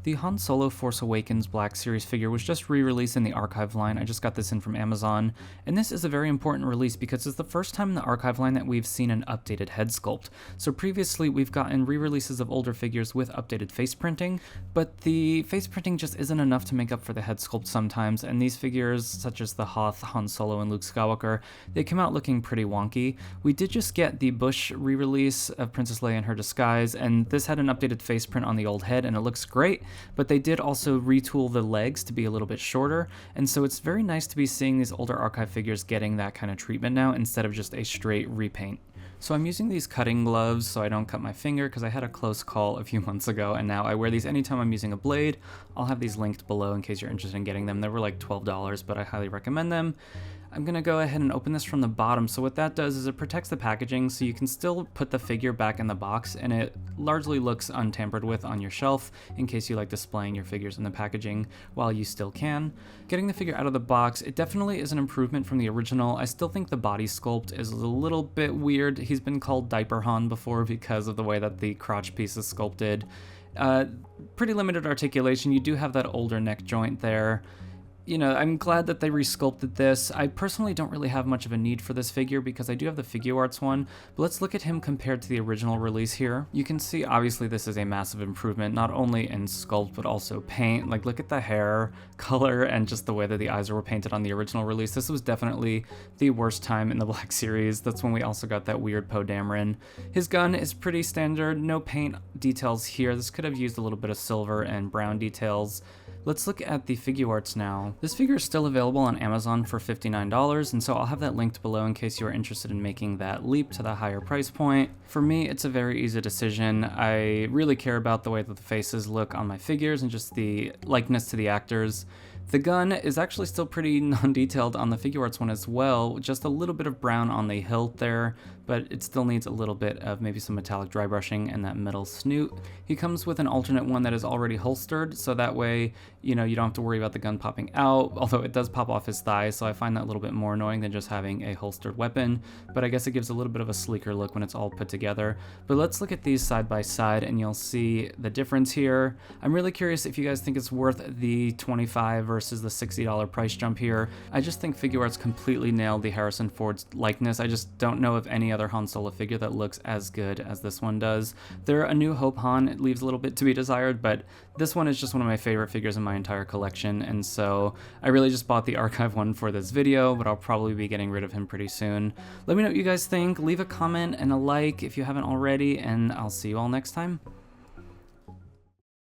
The Han Solo Force Awakens Black Series figure was just re-released in the archive line. I just got this in from Amazon, and this is a very important release because it's the first time in the archive line that we've seen an updated head sculpt. So previously we've gotten re-releases of older figures with updated face printing, but the face printing just isn't enough to make up for the head sculpt sometimes, and these figures, such as the Hoth, Han Solo, and Luke Skywalker, they come out looking pretty wonky. We did just get the Bush re-release of Princess Leia in her disguise, and this had an updated face print on the old head, and it looks great. But they did also retool the legs to be a little bit shorter, and so it's very nice to be seeing these older archive figures getting that kind of treatment now instead of just a straight repaint. So I'm using these cutting gloves so I don't cut my finger because I had a close call a few months ago, and now I wear these anytime I'm using a blade. I'll have these linked below in case you're interested in getting them. They were like $12, but I highly recommend them. I'm going to go ahead and open this from the bottom. So what that does is it protects the packaging so you can still put the figure back in the box, and it largely looks untampered with on your shelf in case you like displaying your figures in the packaging while you still can. Getting the figure out of the box, it definitely is an improvement from the original. I still think the body sculpt is a little bit weird. He's been called Diaper Han before because of the way that the crotch piece is sculpted. Pretty limited articulation. You do have that older neck joint there. You know, I'm glad that they resculpted this. I personally don't really have much of a need for this figure because I do have the Figuarts one, but let's look at him compared to the original release here. You can see obviously this is a massive improvement, not only in sculpt but also paint. Like, look at the hair color and just the way that the eyes were painted on the original release. This was definitely the worst time in the Black Series. That's when we also got that weird Poe Dameron. His gun is pretty standard, no paint details here. This could have used a little bit of silver and brown details. Let's look at the Figuarts now. This figure is still available on Amazon for $59, and so I'll have that linked below in case you are interested in making that leap to the higher price point. For me, it's a very easy decision. I really care about the way that the faces look on my figures and just the likeness to the actors. The gun is actually still pretty non-detailed on the Figuarts one as well, just a little bit of brown on the hilt there, but it still needs a little bit of maybe some metallic dry brushing and that middle snoot. He comes with an alternate one that is already holstered, so that way, you know, you don't have to worry about the gun popping out, although it does pop off his thigh, so I find that a little bit more annoying than just having a holstered weapon, but I guess it gives a little bit of a sleeker look when it's all put together. But let's look at these side by side and you'll see the difference here. I'm really curious if you guys think it's worth the $25 versus the $60 price jump here. I just think Figuarts completely nailed the Harrison Ford's likeness. I just don't know of any other Han Solo figure that looks as good as this one does. They're A New Hope Han, it leaves a little bit to be desired, but this one is just one of my favorite figures in my entire collection, and so I really just bought the archive one for this video, but I'll probably be getting rid of him pretty soon. Let me know what you guys think, leave a comment and a like if you haven't already, and I'll see you all next time.